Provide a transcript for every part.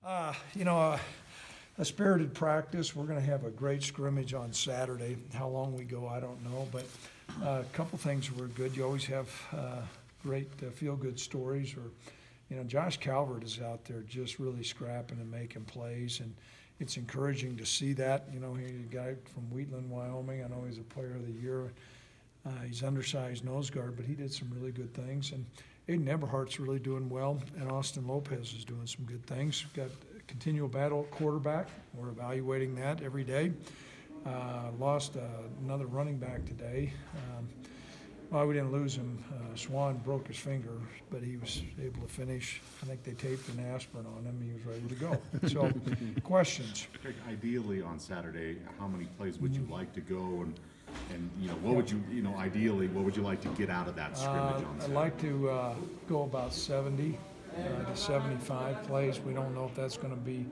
A spirited practice. We're going to have a great scrimmage on Saturday. How long we go, I don't know, but a couple things were good. You always have great feel-good stories. Or, Josh Calvert is out there just really scrapping and making plays, and it's encouraging to see that. He's a guy from Wheatland, Wyoming. I know he's a player of the year. He's undersized nose guard, but he did some really good things. And Aiden Eberhardt's really doing well, and Austin Lopez is doing some good things. Got a continual battle at quarterback. We're evaluating that every day. Lost another running back today. Well, we didn't lose him. Swan broke his finger, but he was able to finish. I think they taped an aspirin on him. He was ready to go. So, questions? Craig, ideally on Saturday, how many plays would you like to go, and what would you, ideally, what would you like to get out of that scrimmage on Saturday? I'd like to go about 70 to 75 plays. We don't know if that's going to be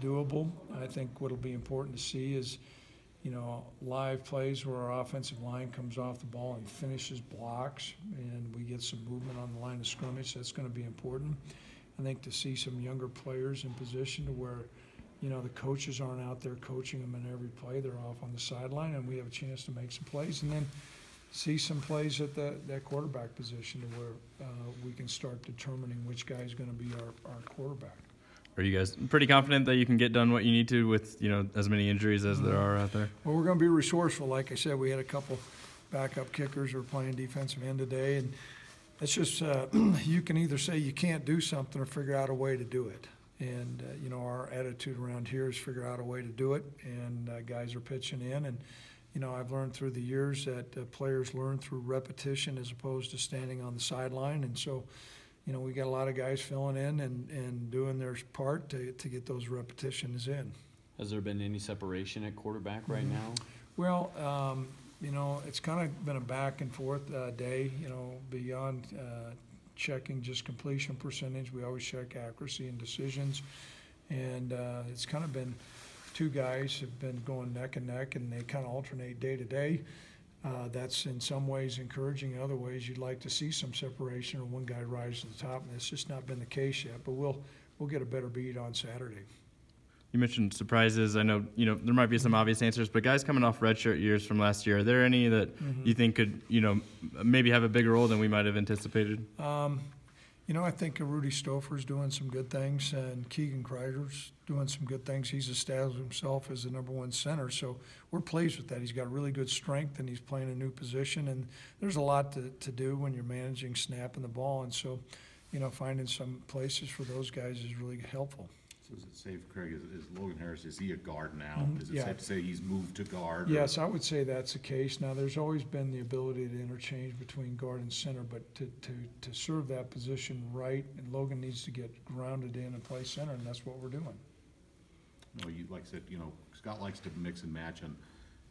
doable. I think what'll be important to see is, live plays where our offensive line comes off the ball and finishes blocks, and we get some movement on the line of scrimmage. That's going to be important. I think to see some younger players in position to where, the coaches aren't out there coaching them in every play. They're off on the sideline, and we have a chance to make some plays. And then see some plays at that quarterback position to where we can start determining which guy is going to be our quarterback. Are you guys pretty confident that you can get done what you need to with, as many injuries as there are out there? Well, we're going to be resourceful. Like I said, we had a couple backup kickers who were playing defensive end today, and it's just you can either say you can't do something or figure out a way to do it. And, our attitude around here is figure out a way to do it, and guys are pitching in. And, I've learned through the years that players learn through repetition as opposed to standing on the sideline. And so, we got a lot of guys filling in and doing their part to get those repetitions in. Has there been any separation at quarterback right now? Well, it's kind of been a back and forth day, beyond checking just completion percentage. We always check accuracy and decisions. And it's kind of been two guys have been going neck and neck, and they kind of alternate day to day. That's in some ways encouraging. In other ways, you'd like to see some separation or one guy rise to the top, and it's just not been the case yet. But we'll get a better beat on Saturday. You mentioned surprises. I know, there might be some obvious answers, but guys coming off redshirt years from last year, are there any that you think could, maybe have a bigger role than we might have anticipated? I think Rudy Stouffer's doing some good things, and Keegan Kreider's doing some good things. He's established himself as the #1 center, so we're pleased with that. He's got really good strength, and he's playing a new position, and there's a lot to do when you're managing snapping the ball, and so, finding some places for those guys is really helpful. So is it safe, Craig, is Logan Harris, is he a guard now? Is it safe to say he's moved to guard? Yes, I would say that's the case. Now, there's always been the ability to interchange between guard and center, but to serve that position right, and Logan needs to get grounded in and play center, and that's what we're doing. You like I said, Scott likes to mix and match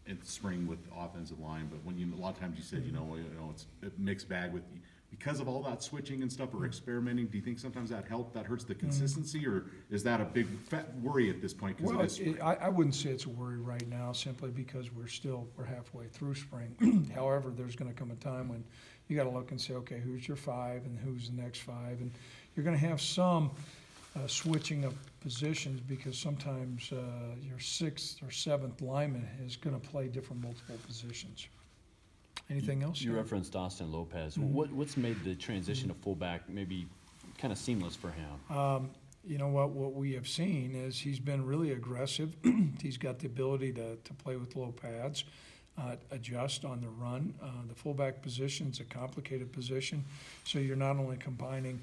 in spring with the offensive line, but when a lot of times you said, it's a mixed bag with because of all that switching and stuff or experimenting. Do you think sometimes that hurts the consistency, or is that a big worry at this point? Well, I wouldn't say it's a worry right now, simply because we're halfway through spring. However, there's going to come a time when you got to look and say, okay, who's your 5 and who's the next 5, and you're going to have some switching of positions, because sometimes your 6th or 7th lineman is going to play different multiple positions. Anything else? You referenced Austin Lopez. What's made the transition to fullback maybe kind of seamless for him? What we have seen is he's been really aggressive. He's got the ability to play with low pads, adjust on the run. The fullback position is a complicated position, so you're not only combining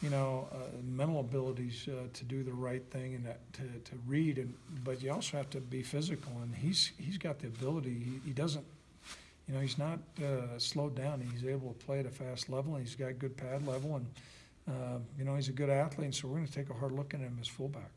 mental abilities to do the right thing and to read, but you also have to be physical. And he's got the ability. He doesn't. He's not slowed down. He's able to play at a fast level, and he's got good pad level, and he's a good athlete. And so we're going to take a hard look at him as fullback.